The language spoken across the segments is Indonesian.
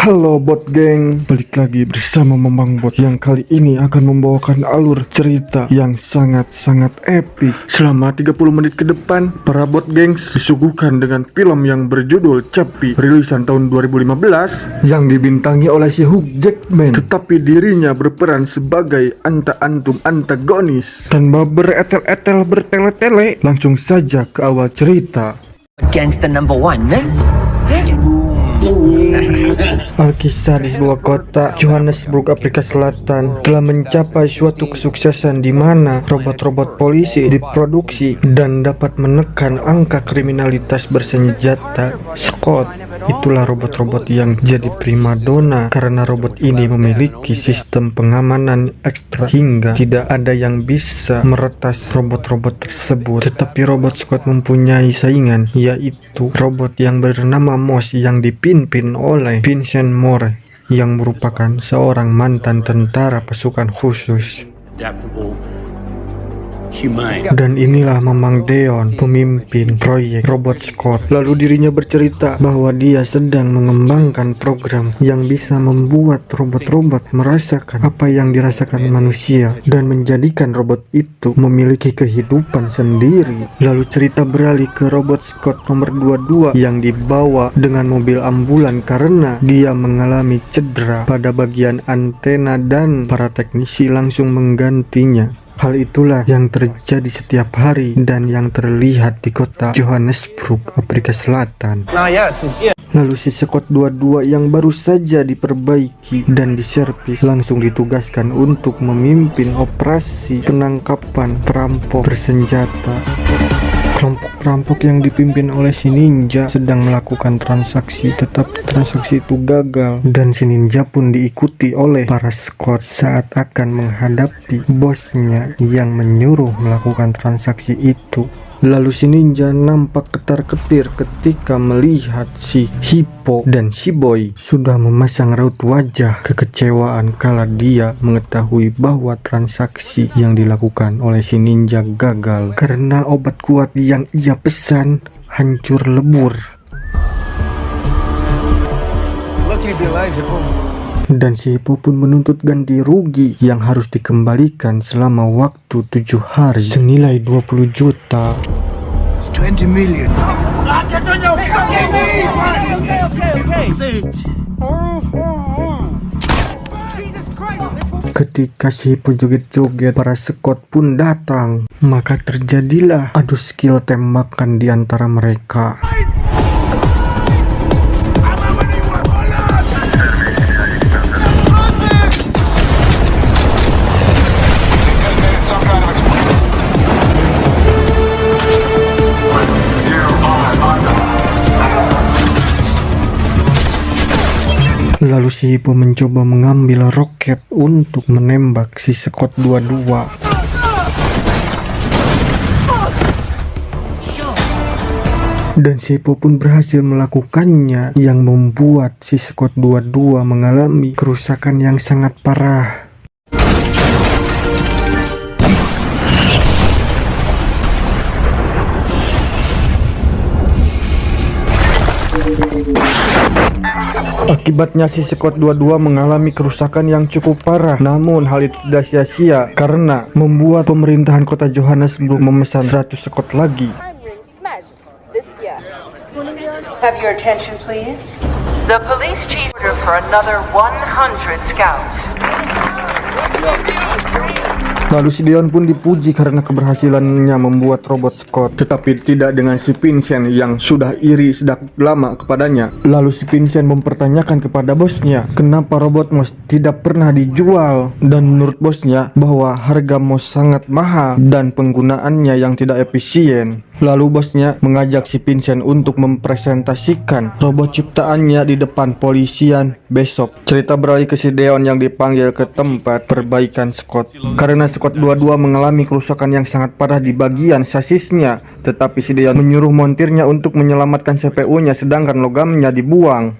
Halo bot geng, balik lagi bersama Memang Bot yang kali ini akan membawakan alur cerita yang sangat-sangat epic. Selama 30 menit ke depan, para bot gengs disuguhkan dengan film yang berjudul Chappie, rilisan tahun 2015 yang dibintangi oleh si Hugh Jackman, tetapi dirinya berperan sebagai anta-antum antagonis. Tanpa beretel-etel bertele-tele, langsung saja ke awal cerita. Gangster number one, man. Alkisah di sebuah kota Johannesburg, Afrika Selatan telah mencapai suatu kesuksesan di mana robot-robot polisi diproduksi dan dapat menekan angka kriminalitas bersenjata. Scott, itulah robot-robot yang jadi primadona karena robot ini memiliki sistem pengamanan ekstra hingga tidak ada yang bisa meretas robot-robot tersebut. Tetapi robot Scott mempunyai saingan, yaitu robot yang bernama Moss yang dipimpin oleh Vincent Moore yang merupakan seorang mantan tentara pasukan khusus. Dan inilah Mamang Deon, pemimpin proyek robot Scott. Lalu dirinya bercerita bahwa dia sedang mengembangkan program yang bisa membuat robot-robot merasakan apa yang dirasakan manusia dan menjadikan robot itu memiliki kehidupan sendiri. Lalu cerita beralih ke robot Scott nomor 22 yang dibawa dengan mobil ambulan karena dia mengalami cedera pada bagian antena dan para teknisi langsung menggantinya. Hal itulah yang terjadi setiap hari dan yang terlihat di kota Johannesburg, Afrika Selatan. Lalu si Scott 22 yang baru saja diperbaiki dan diservis langsung ditugaskan untuk memimpin operasi penangkapan perampok bersenjata. Kelompok perampok yang dipimpin oleh si ninja sedang melakukan transaksi, tetapi transaksi itu gagal dan si ninja pun diikuti oleh para Scott saat akan menghadapi bosnya yang menyuruh melakukan transaksi itu. Lalu si ninja nampak ketar-ketir ketika melihat si Hippo dan si Boy sudah memasang raut wajah kekecewaan kala dia mengetahui bahwa transaksi yang dilakukan oleh si ninja gagal karena obat kuat yang ia pesan hancur lebur. Dan si Hippo pun menuntut ganti rugi yang harus dikembalikan selama waktu 7 hari senilai 20 juta. 20 million. Ketika si Hippo joget-joget, para Scott pun datang. Maka terjadilah adu skill tembakan di antara mereka. Lalu si Hippo mencoba mengambil roket untuk menembak si Scott 22. Dan si Hippo pun berhasil melakukannya yang membuat si Scott 22 mengalami kerusakan yang sangat parah. Akibatnya si Scott 22 mengalami kerusakan yang cukup parah. Namun hal itu tidak sia-sia karena membuat pemerintahan kota Johannesburg memesan 100 Scott lagi. Have your attention please. The police chief ordered for another 100 scouts. Lalu si Deon pun dipuji karena keberhasilannya membuat robot Scott, tetapi tidak dengan si Vincent yang sudah iri sejak lama kepadanya. Lalu si Vincent mempertanyakan kepada bosnya kenapa robot Moss tidak pernah dijual, dan menurut bosnya bahwa harga Moss sangat mahal dan penggunaannya yang tidak efisien. Lalu bosnya mengajak si Vincent untuk mempresentasikan robot ciptaannya di depan polisian besok. Cerita beralih ke si Deon yang dipanggil ke tempat perbaikan Scott karena Scott 22 mengalami kerusakan yang sangat parah di bagian sasisnya, tetapi si Deon menyuruh montirnya untuk menyelamatkan CPU-nya sedangkan logamnya dibuang.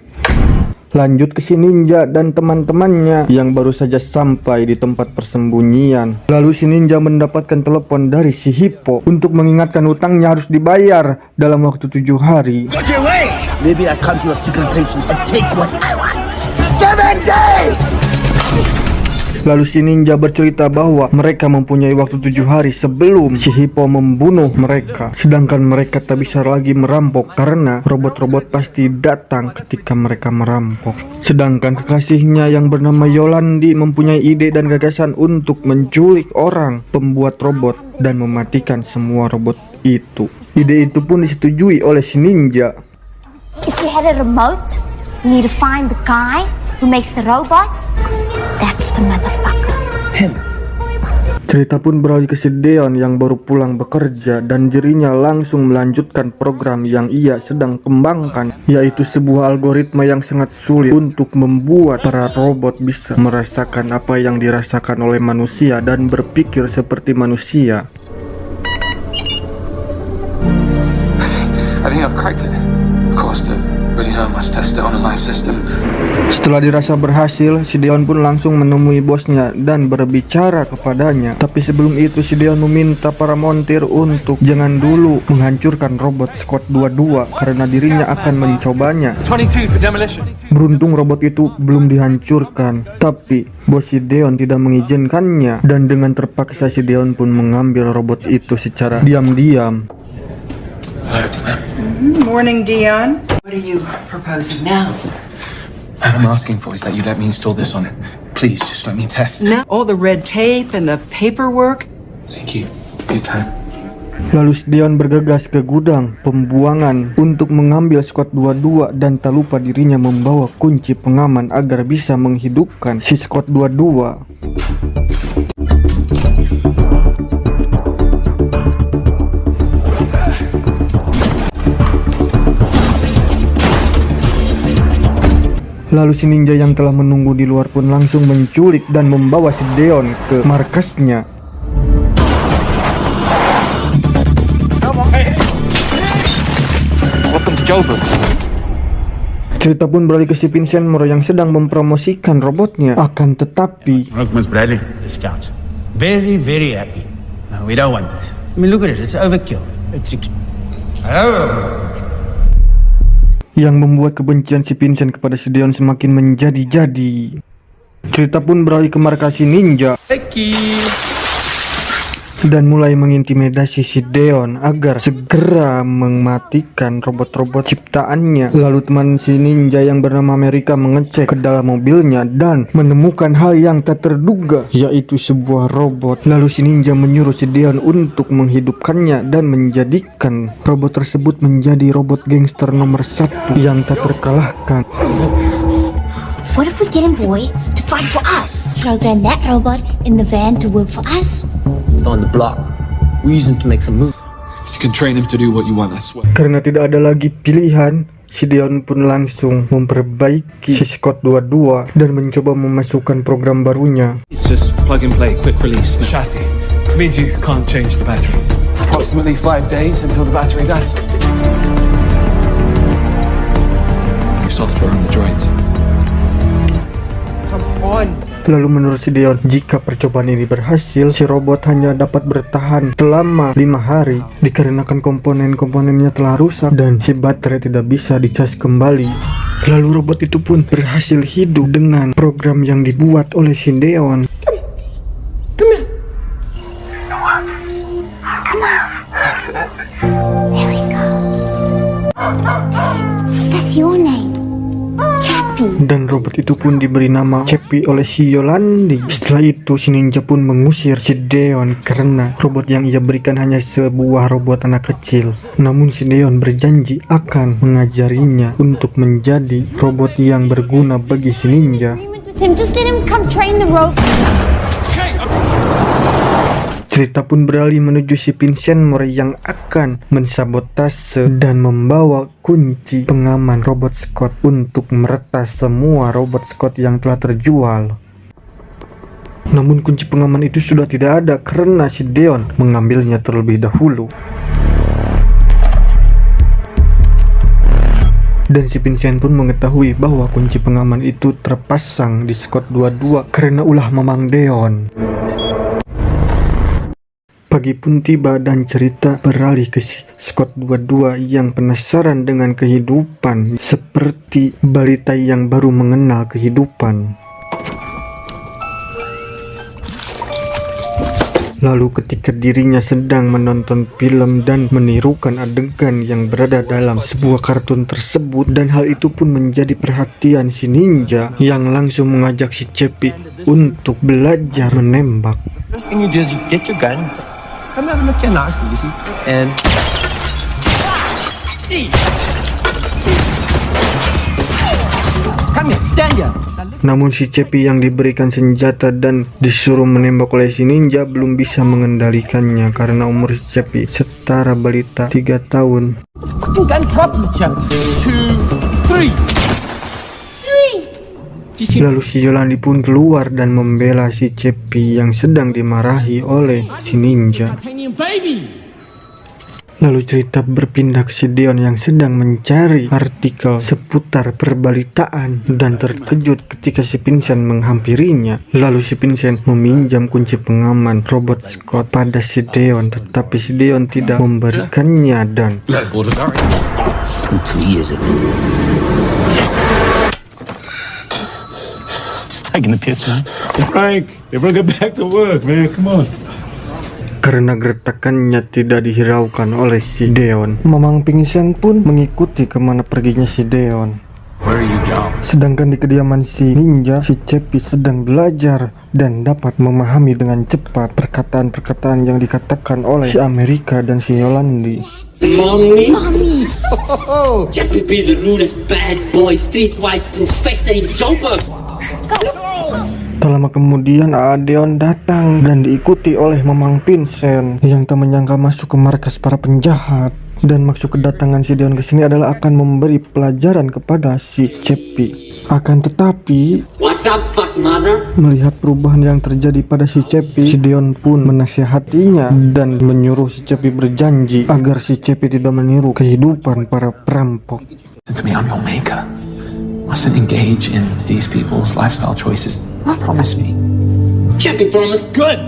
Lanjut ke si ninja dan teman-temannya yang baru saja sampai di tempat persembunyian. Lalu si ninja mendapatkan telepon dari si Hippo untuk mengingatkan hutangnya harus dibayar dalam waktu 7 hari. Maybe I come to your secret place and take what I want. 7 days! Lalu si ninja bercerita bahwa mereka mempunyai waktu 7 hari sebelum si Hippo membunuh mereka. Sedangkan mereka tak bisa lagi merampok karena robot-robot pasti datang ketika mereka merampok. Sedangkan kekasihnya yang bernama Yolandi mempunyai ide dan gagasan untuk menculik orang pembuat robot dan mematikan semua robot itu. Ide itu pun disetujui oleh si ninja. If you had a remote, you need to find the guy who makes the robots. That's the motherfucker. Cerita pun beralih ke si Deon yang baru pulang bekerja dan dirinya langsung melanjutkan program yang ia sedang kembangkan, yaitu sebuah algoritma yang sangat sulit untuk membuat para robot bisa merasakan apa yang dirasakan oleh manusia dan berpikir seperti manusia. I think I've cracked it. Of course, to really know, I must test it on a live system. Setelah dirasa berhasil, si Deon pun langsung menemui bosnya dan berbicara kepadanya. Tapi sebelum itu si Deon meminta para montir untuk jangan dulu menghancurkan robot Squad 22 karena dirinya akan mencobanya. 22 for demolition. Beruntung robot itu belum dihancurkan, tapi bos si Deon tidak mengizinkannya dan dengan terpaksa si Deon pun mengambil robot itu secara diam-diam. Morning, Dion. What are you proposing now? What I'm asking for is that you let me install this on it. Please, just let me test. No. All the red tape and the paperwork. Thank you. Good time. Lalu si Deon bergegas ke gudang pembuangan untuk mengambil Squad 22 dan tak lupa dirinya membawa kunci pengaman agar bisa menghidupkan si Squad 22. Lalu si ninja yang telah menunggu di luar pun langsung menculik dan membawa si Deon ke markasnya. Cerita pun beralih ke si Vincent Moore yang sedang mempromosikan robotnya. Akan tetapi Miss Bradley. The scouts. Very, very happy. No, we don't want this. I mean, look at it. It's overkill. yang membuat kebencian si Vincent kepada si Deon semakin menjadi-jadi. Cerita pun beralih ke markas si ninja dan mulai mengintimidasi si Deon agar segera mematikan robot-robot ciptaannya. Lalu teman si ninja yang bernama Amerika mengecek ke dalam mobilnya dan menemukan hal yang tak terduga, yaitu sebuah robot. Lalu si ninja menyuruh si Deon untuk menghidupkannya dan menjadikan robot tersebut menjadi robot gangster nomor 1 yang tak terkalahkan. What if we get him, boy, to fight for us? Program that robot in the van to work for us. It's on the block. We use him to make some moves. You can train him to do what you want, I swear. Karena tidak ada lagi pilihan, si Deon pun langsung memperbaiki si Squad 22 dan mencoba memasukkan program barunya. It's just plug and play, quick release. The chassis. It means you can't change the battery. Approximately 5 days until the battery dies. Your software on the droids. Come on. Lalu menurut si Deon, jika percobaan ini berhasil, si robot hanya dapat bertahan selama 5 hari dikarenakan komponen-komponennya telah rusak dan si baterai tidak bisa dicas kembali. Lalu robot itu pun berhasil hidup dengan program yang dibuat oleh si Deon. There we go. That's your name. Chappie. Dan robot itu pun diberi nama Chappie oleh si Yolandi. Setelah itu si ninja pun mengusir si Deon karena robot yang ia berikan hanya sebuah robot anak kecil. Namun si Deon berjanji akan mengajarinya untuk menjadi robot yang berguna bagi si ninja. With him, just let him come train the robot. Cerita pun beralih menuju si Vincent Moore yang akan mensabotase dan membawa kunci pengaman robot Scott untuk meretas semua robot Scott yang telah terjual. Namun kunci pengaman itu sudah tidak ada karena si Deon mengambilnya terlebih dahulu. Dan si Vincent pun mengetahui bahwa kunci pengaman itu terpasang di Scott 22 karena ulah Mamang Deon. Pagi pun tiba dan cerita beralih ke si Scott 22 yang penasaran dengan kehidupan seperti balita yang baru mengenal kehidupan. Lalu ketika dirinya sedang menonton film dan menirukan adegan yang berada dalam sebuah kartun tersebut, dan hal itu pun menjadi perhatian si ninja yang langsung mengajak si Cepi untuk belajar menembak. First thing you do is you get your gun, come have a look at nice and easy, and come here, stand here. Namun si Cepi yang diberikan senjata dan disuruh menembak oleh si ninja belum bisa mengendalikannya karena umur si Cepi setara balita 3 tahun. Fucking gun properly, chap. 2, 3. Lalu si Yolandi pun keluar dan membela si Cepi yang sedang dimarahi oleh si ninja. Lalu cerita berpindah ke si Deon yang sedang mencari artikel seputar perbalitaan dan terkejut ketika si Vincent menghampirinya. Lalu si Vincent meminjam kunci pengaman robot Scott pada si Deon, tetapi si Deon tidak memberikannya dan From 2 years ago. Just taking the piss, man. Frank, everyone get back to work, man. Come on. karena gertakannya tidak dihiraukan oleh si Deon. Mamang Vincent pun mengikuti kemana perginya si Deon. Where are you going? Sedangkan di kediaman si ninja, si Cepi sedang belajar dan dapat memahami dengan cepat perkataan-perkataan yang dikatakan oleh si Amerika dan si Yolandi. Mommy? Jeffy be the rudest bad boy, streetwise professor in Joburg. Tak lama kemudian Deon datang dan diikuti oleh Mamang Vincent yang tak menyangka masuk ke markas para penjahat. Dan maksud kedatangan si Deon ke sini adalah akan memberi pelajaran kepada si Cepi. Akan tetapi, What's up, fuck mother? melihat perubahan yang terjadi pada si Cepi, si Deon pun menasihatinya dan menyuruh si Cepi berjanji agar si Cepi tidak meniru kehidupan para perampok. To me, I'm your maker. Mustn't engage in these people's lifestyle choices. Promise me. Jeffy promised. Good.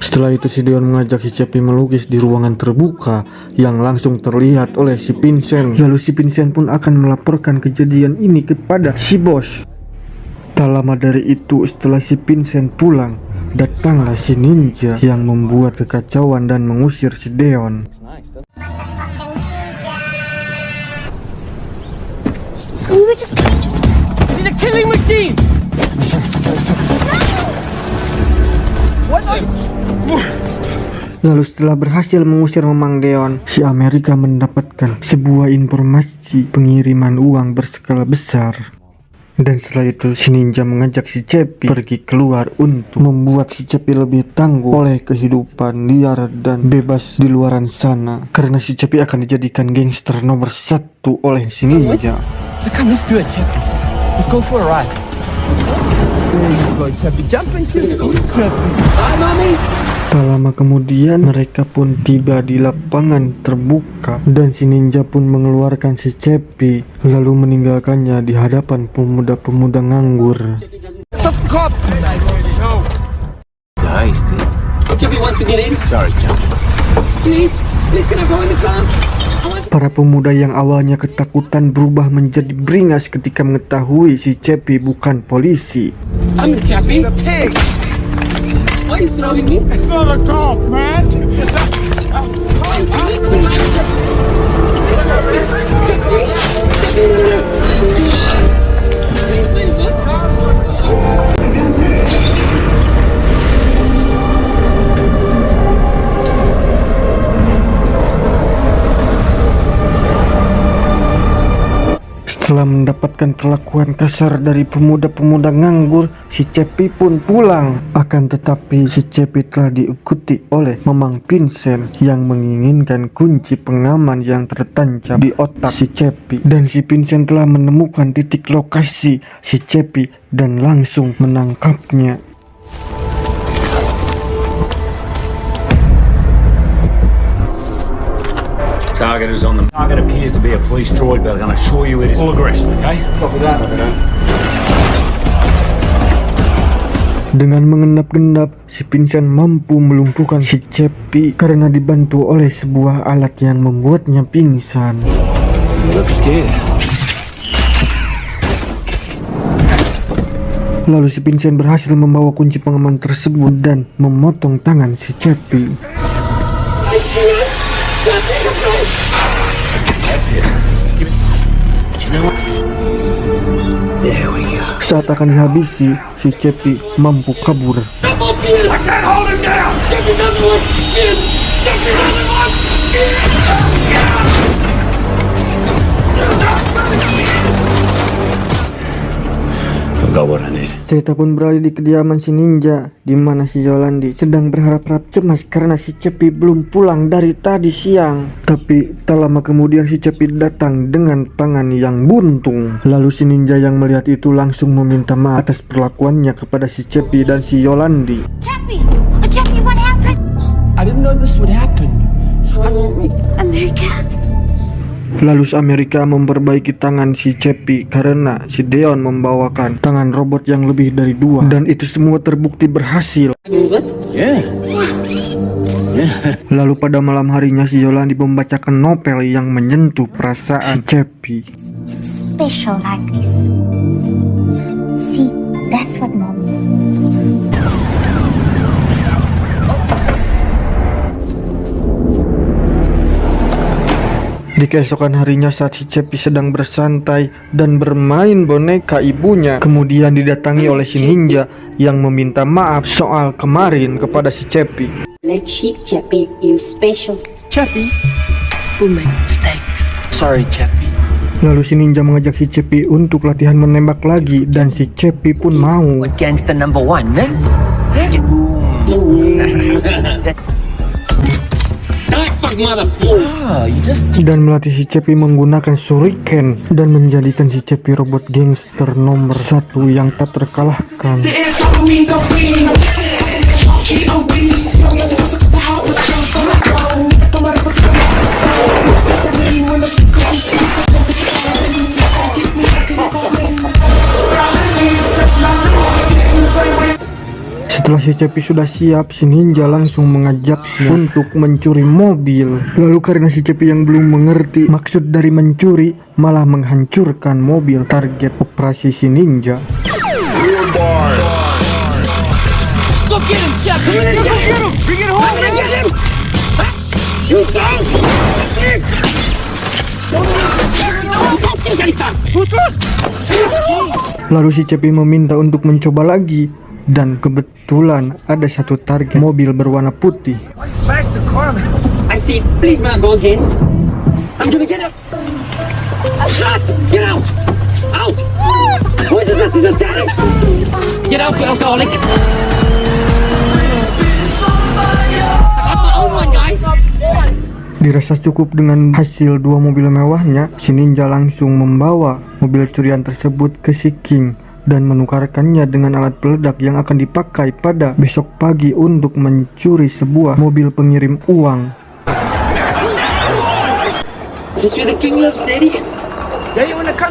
Setelah itu si Deon mengajak si Cepi melukis di ruangan terbuka yang langsung terlihat oleh si Vincent. Lalu si Vincent pun akan melaporkan kejadian ini kepada si bos. Tak lama dari itu, setelah si Vincent pulang, datanglah si ninja yang membuat kekacauan dan mengusir si Deon. It's a killing machine. Lalu setelah berhasil mengusir Mamang Deon, si Amerika mendapatkan sebuah informasi pengiriman uang berskala besar. Dan setelah itu si ninja mengajak si Cepi pergi keluar untuk membuat si Cepi lebih tangguh oleh kehidupan liar dan bebas di luaran sana. Karena si Cepi akan dijadikan gangster nomor 1 oleh si ninja. So come, let's do it, Chappy. Let's go for a ride. There you go, Chappy. Jump into the seat, Chappy. Bye, mommy. Tak lama kemudian mereka pun tiba di lapangan terbuka dan si ninja pun mengeluarkan si Cepi lalu meninggalkannya di hadapan pemuda-pemuda nganggur. Stop the cop. Nice, dude. Jeffy wants to get in. Sorry, Johnny. Please, can I go in the car? Para pemuda yang awalnya ketakutan berubah menjadi beringas ketika mengetahui si Cepi bukan polisi. I'm Jeffy. Pig. Why are you throwing me? It's not a cop, man. It's a... This is my Please, man. Setelah mendapatkan perlakuan kasar dari pemuda-pemuda nganggur, si Cepi pun pulang. Akan tetapi si Cepi telah diikuti oleh Mamang Vincent yang menginginkan kunci pengaman yang tertancap di otak si Cepi. Dan si Vincent telah menemukan titik lokasi si Cepi dan langsung menangkapnya. Target is on them. Target appears to be a police droid, but I'm gonna assure you it is all aggression, okay? Copy that. Dengan mengendap-endap, si Vincent mampu melumpuhkan si Chappie karena dibantu oleh sebuah alat yang membuatnya pingsan. You look scared. Lalu si Vincent berhasil membawa kunci pengaman tersebut dan memotong tangan si Chappie. Saat akan dihabisi, si Chappie mampu kabur. Cerita pun beralih di kediaman si ninja, di mana si Yolandi sedang berharap-harap cemas karena si Chappie belum pulang dari tadi siang. Tapi tak lama kemudian si Chappie datang dengan tangan yang buntung. Lalu si ninja yang melihat itu langsung meminta maaf atas perlakuannya kepada si Chappie dan si Yolandi. Chappie! Chappie, what happened? I didn't know this would happen. America? Lalu si Amerika memperbaiki tangan si Chappie karena si Deon membawakan tangan robot yang lebih dari 2, dan itu semua terbukti berhasil. Lalu pada malam harinya si Yolandi membacakan novel yang menyentuh perasaan si Chappie. Special like this. See, that's what mom. Di keesokan harinya saat si Chappie sedang bersantai dan bermain boneka ibunya, kemudian didatangi oleh si ninja yang meminta maaf soal kemarin kepada si Chappie. Let's keep Chappie, you special. Chappie, we make mistakes. Sorry, Chappie. Lalu si ninja mengajak si Chappie untuk latihan menembak lagi, dan si Chappie pun mau. Gangster number 1, man. Dan melatih si Chappie menggunakan shuriken dan menjadikan si Chappie robot gangster nomor 1 yang tak terkalahkan. Setelah si Chappie sudah siap, si ninja langsung mengajaknya untuk mencuri mobil. Lalu karena si Chappie yang belum mengerti maksud dari mencuri, malah menghancurkan mobil target operasi si ninja. Go get him, Chappie! Go get him! Bring it home! I'm gonna get him! You don't! Yes! Lalu si Chappie meminta untuk mencoba lagi, dan kebetulan ada satu target mobil berwarna putih. Smash the car, man. I see. Please, man, go again. I'm gonna get up. Shut! Get out! Out! What is this? This is Dennis! Get out, you alcoholic! I got my own one, guys! Dirasa cukup dengan hasil 2 mobil mewahnya, si ninja langsung membawa mobil curian tersebut ke si King dan menukarkannya dengan alat peledak yang akan dipakai pada besok pagi untuk mencuri sebuah mobil pengirim uang.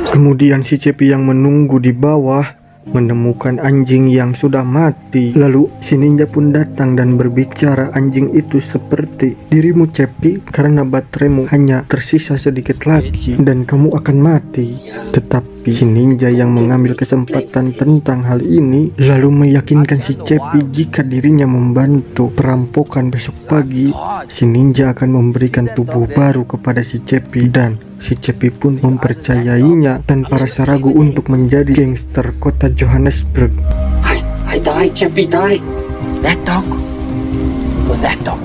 Kemudian si Chappie yang menunggu di bawah menemukan anjing yang sudah mati. Lalu si ninja pun datang dan berbicara, anjing itu seperti dirimu Chappie, karena bateraimu hanya tersisa sedikit lagi dan kamu akan mati. Tetapi si ninja yang mengambil kesempatan tentang hal ini lalu meyakinkan si Chappie jika dirinya membantu perampokan besok pagi, si ninja akan memberikan tubuh baru kepada si Chappie, dan si Chappie pun mempercayainya tanpa rasa ragu untuk menjadi gangster kota Johannesburg. I die, Chappie, die. That dog? Or that dog?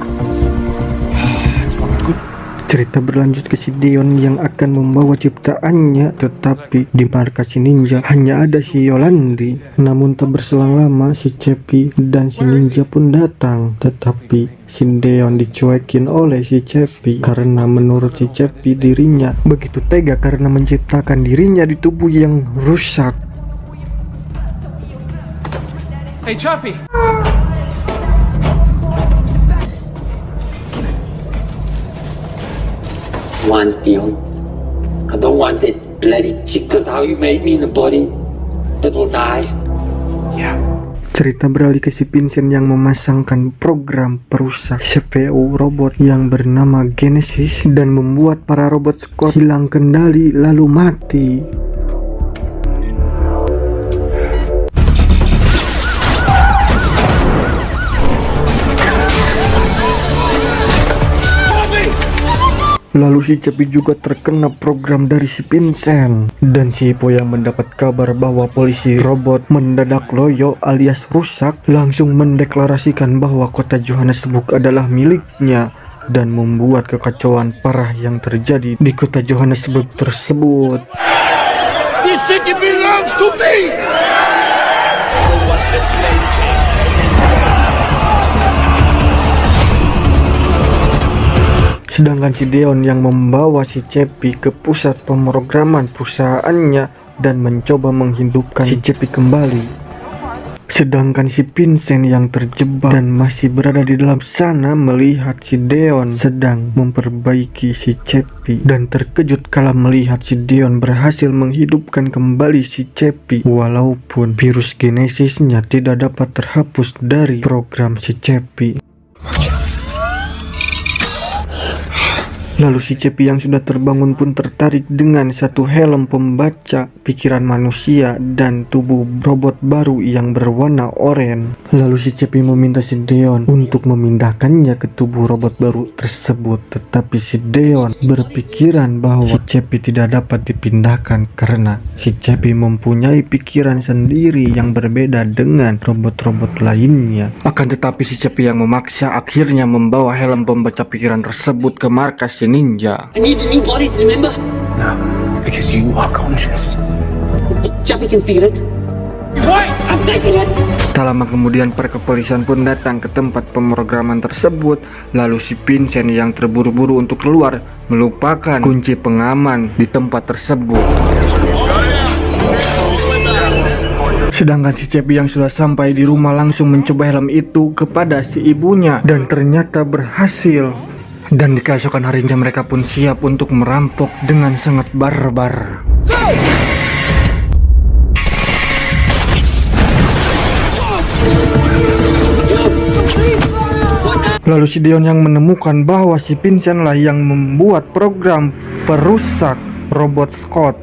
Cerita berlanjut ke si Deon yang akan membawa ciptaannya, tetapi di markas si ninja hanya ada si Yolandi. Namun tak berselang lama si Chappie dan si ninja pun datang, tetapi si Deon dicuekin oleh si Chappie karena menurut si Chappie dirinya begitu tega karena menciptakan dirinya di tubuh yang rusak. Hey, Chappie! want, Dion. I don't want that bloody chicken how you made me in the body that will die. Yeah. Cerita beralih ke si Vincent yang memasangkan program perusak CPU robot yang bernama Genesis dan membuat para robot Scott hilang kendali lalu mati. Lalu si Cepi juga terkena program dari si Vincent. Dan si Hippo yang mendapat kabar bahwa polisi robot mendadak loyo alias rusak langsung mendeklarasikan bahwa kota Johannesburg adalah miliknya dan membuat kekacauan parah yang terjadi di kota Johannesburg tersebut. This city belongs to me! Sedangkan si Deon yang membawa si Cepi ke pusat pemrograman perusahaannya dan mencoba menghidupkan si Cepi kembali. Sedangkan si Vincent yang terjebak dan masih berada di dalam sana melihat si Deon sedang memperbaiki si Cepi dan terkejut kala melihat si Deon berhasil menghidupkan kembali si Cepi walaupun virus Genesisnya tidak dapat terhapus dari program si Cepi. Lalu si Cepi yang sudah terbangun pun tertarik dengan satu helm pembaca pikiran manusia dan tubuh robot baru yang berwarna oranye. Lalu si Cepi meminta si Deon untuk memindahkannya ke tubuh robot baru tersebut. Tetapi si Deon berpikiran bahwa si Cepi tidak dapat dipindahkan karena si Cepi mempunyai pikiran sendiri yang berbeda dengan robot-robot lainnya. Akan tetapi si Cepi yang memaksa akhirnya membawa helm pembaca pikiran tersebut ke markas ninja. I need new bodies, remember? No, because you are conscious. Chappie can feel it. Wait, I'm taking it! Tak lama kemudian para kepolisian pun datang ke tempat pemrograman tersebut. Lalu si Vincent yang terburu-buru untuk keluar melupakan kunci pengaman di tempat tersebut. Sedangkan si Cepi yang sudah sampai di rumah langsung mencoba helm itu kepada si ibunya dan ternyata berhasil. Dan di keesokan harinya mereka pun siap untuk merampok dengan sangat barbar. Lalu si Deon yang menemukan bahwa si Vincent lah yang membuat program perusak robot Scott.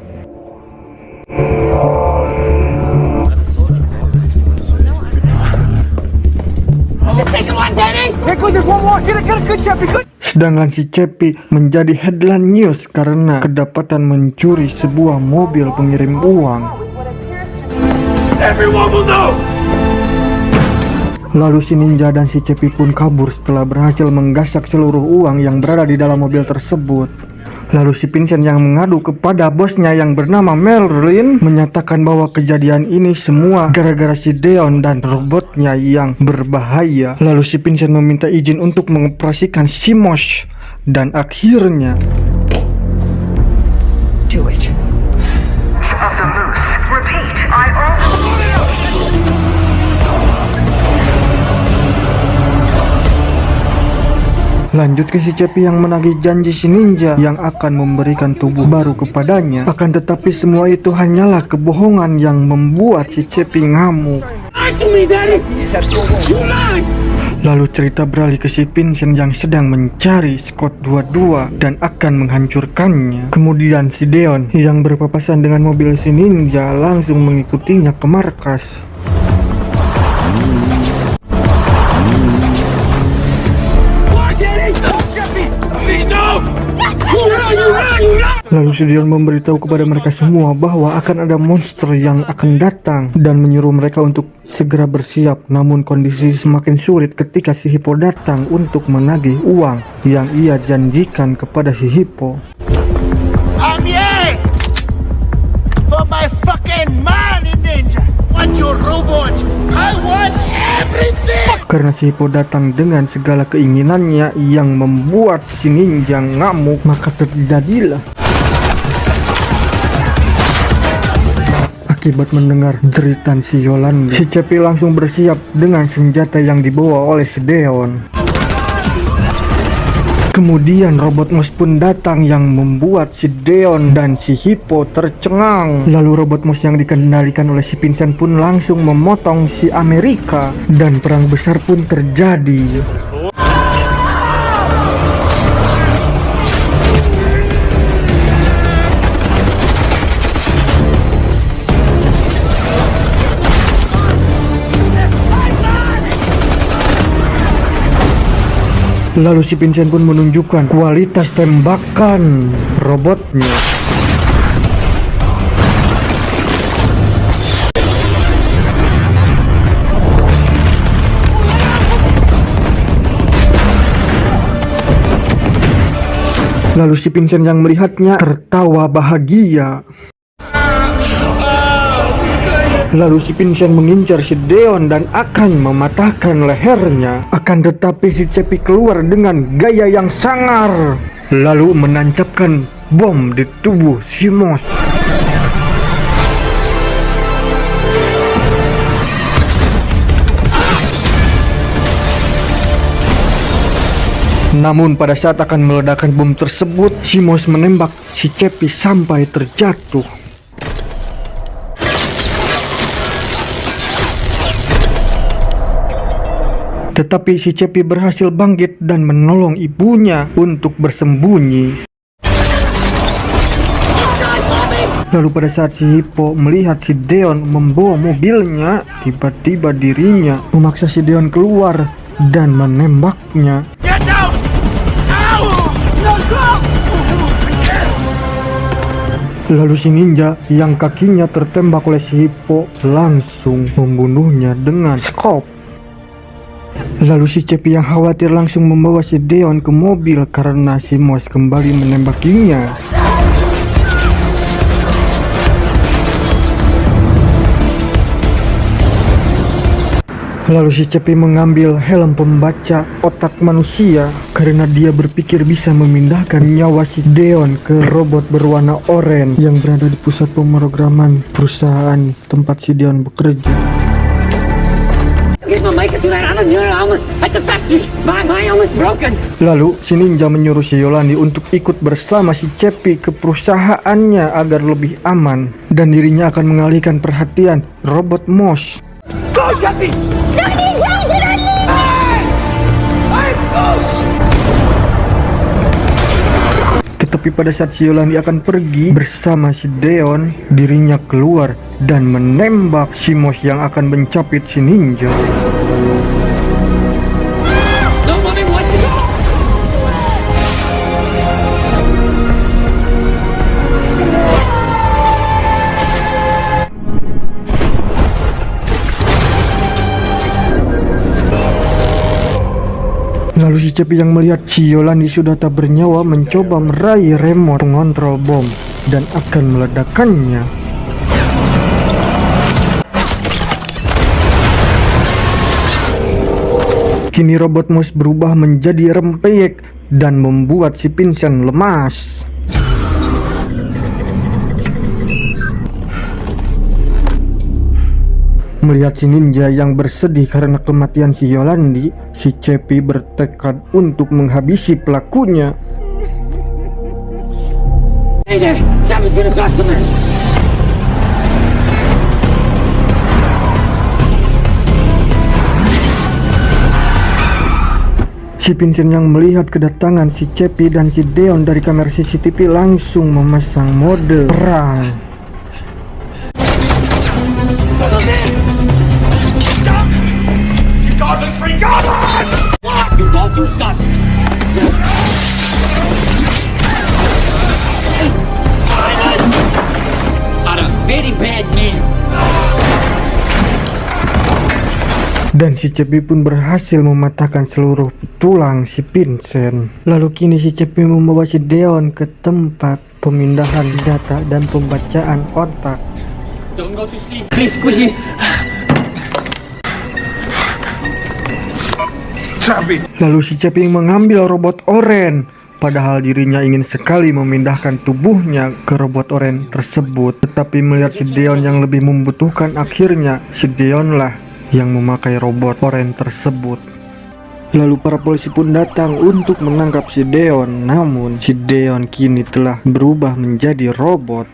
The second one, Danny! Hey, good, there's one more! Get it, Chappie, good! Sedangkan si Cepi menjadi headline news karena kedapatan mencuri sebuah mobil pengirim uang. Everyone will know! Lalu si Ninja dan si Cepi pun kabur setelah berhasil menggasak seluruh uang yang berada di dalam mobil tersebut. Lalu si Vincent yang mengadu kepada bosnya yang bernama Merlin menyatakan bahwa kejadian ini semua gara-gara si Deon dan robotnya yang berbahaya. Lalu si Vincent meminta izin untuk mengoperasikan si Mosh dan akhirnya Do it. Of the moose. Repeat, I also... lanjut ke si Cepi yang menagih janji si Ninja yang akan memberikan tubuh baru kepadanya. Akan tetapi semua itu hanyalah kebohongan yang membuat si Cepi ngamuk. Lalu cerita beralih ke si Vincent yang sedang mencari Scott 22 dan akan menghancurkannya. Kemudian si Deon yang berpapasan dengan mobil si Ninja langsung mengikutinya ke markas. Lalu si Deon memberitahu kepada mereka semua bahwa akan ada monster yang akan datang dan menyuruh mereka untuk segera bersiap. Namun kondisi semakin sulit ketika si Hippo datang untuk menagih uang yang ia janjikan kepada si Hippo. I'm here for my fucking money, Ninja. Want your robot? I want everything. Karena si Hippo datang dengan segala keinginannya yang membuat si Ninja ngamuk, maka terjadilah. Akibat mendengar jeritan si Yolanda, si Cepi langsung bersiap dengan senjata yang dibawa oleh si Deon. Kemudian robot Moss pun datang yang membuat si Deon dan si Hippo tercengang. Lalu robot Moss yang dikendalikan oleh si Vincent pun langsung memotong si Amerika dan perang besar pun terjadi. Lalu si Vincent pun menunjukkan kualitas tembakan robotnya. Lalu si Vincent yang melihatnya tertawa bahagia. Lalu si Vincent mengincar si Deon dan akan mematahkan lehernya. Akan tetapi si Cepi keluar dengan gaya yang sangar, lalu menancapkan bom di tubuh si Moss. Namun pada saat akan meledakkan bom tersebut, si Moss menembak si Cepi sampai terjatuh. Tetapi si Cepi berhasil bangkit dan menolong ibunya untuk bersembunyi. Lalu pada saat si Hippo melihat si Deon membawa mobilnya, tiba-tiba dirinya memaksa si Deon keluar dan menembaknya. Lalu si ninja yang kakinya tertembak oleh si Hippo langsung membunuhnya dengan skop. Lalu si Cepi yang khawatir langsung membawa si Deon ke mobil karena si Moss kembali menembakinya. Lalu si Cepi mengambil helm pembaca otak manusia karena dia berpikir bisa memindahkan nyawa si Deon ke robot berwarna oranye yang berada di pusat pemrograman perusahaan tempat si Deon bekerja. Lalu si ninja menyuruh si Yolandi untuk ikut bersama si Cepi ke perusahaannya agar lebih aman, dan dirinya akan mengalihkan perhatian robot Moss. Go, Cepi! Tetapi pada saat si Yolandi akan pergi bersama si Deon, dirinya keluar dan menembak si Moss yang akan mencapit si ninja. Lalu si Cepi yang melihat si Yolandi sudah tak bernyawa mencoba meraih remote pengontrol bom dan akan meledakkannya. Kini robot Moss berubah menjadi rempeyek dan membuat si Vincent lemas. Melihat si ninja yang bersedih karena kematian si Yolandi, si Cepi bertekad untuk menghabisi pelakunya. Hey there, Cepi's gonna cross the man. Si Vincent yang melihat kedatangan si Cepi dan si Deon dari kamera CCTV langsung memasang mode perang. You don't do stunts! Are a very bad man. Dan si Cepi pun berhasil mematahkan seluruh tulang si Vincent. Lalu kini si Cepi membawa si Deon ke tempat pemindahan data dan pembacaan otak. Don't go to sleep. Please, quickly. Lalu si Cepi mengambil robot oranye, padahal dirinya ingin sekali memindahkan tubuhnya ke robot oranye tersebut. Tetapi melihat si Deon yang lebih membutuhkan, akhirnya si Deon lah yang memakai robot oranye tersebut. Lalu para polisi pun datang untuk menangkap si Deon. Namun si Deon kini telah berubah menjadi robot.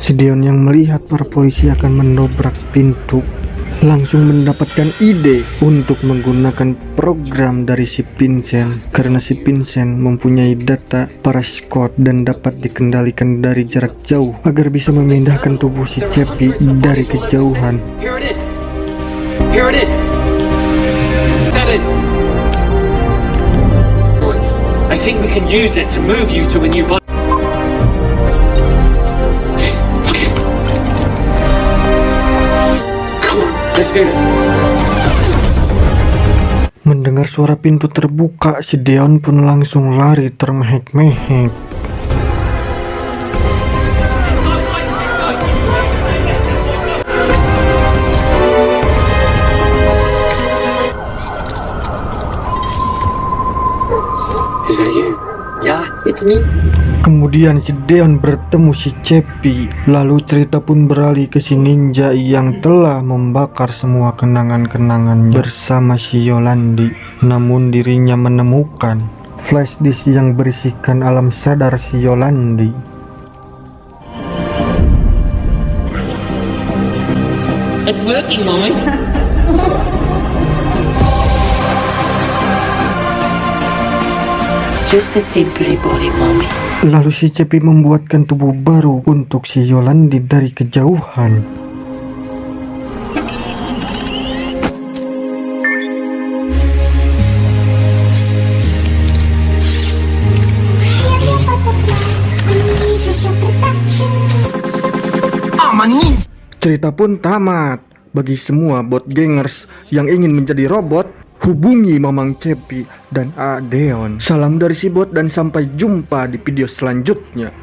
Si Deon yang melihat para polisi akan mendobrak pintu langsung mendapatkan ide untuk menggunakan program dari si Vincent, karena si Vincent mempunyai data para Scott dan dapat dikendalikan dari jarak jauh agar bisa memindahkan tubuh si Chappie dari kejauhan. Here it is. Here it is. That it. I think we can use it to move you to a new body. Mendengar suara pintu terbuka, si Deon pun langsung lari termehek-mehek. Is that you? Yeah, it's me. Kemudian si Deon bertemu si Chappie. Lalu cerita pun beralih ke si ninja yang telah membakar semua kenangan-kenangannya bersama si Yolandi. Namun dirinya menemukan flash disk yang berisikan alam sadar si Yolandi. It's working, Mommy. It's just a temporary body, Mommy. Lalu si Chappie membuatkan tubuh baru untuk si Yolandi dari kejauhan. Cerita pun tamat. Bagi semua bot gangers yang ingin menjadi robot, hubungi Mamang Chappie dan Deon. Salam dari si bot dan sampai jumpa di video selanjutnya.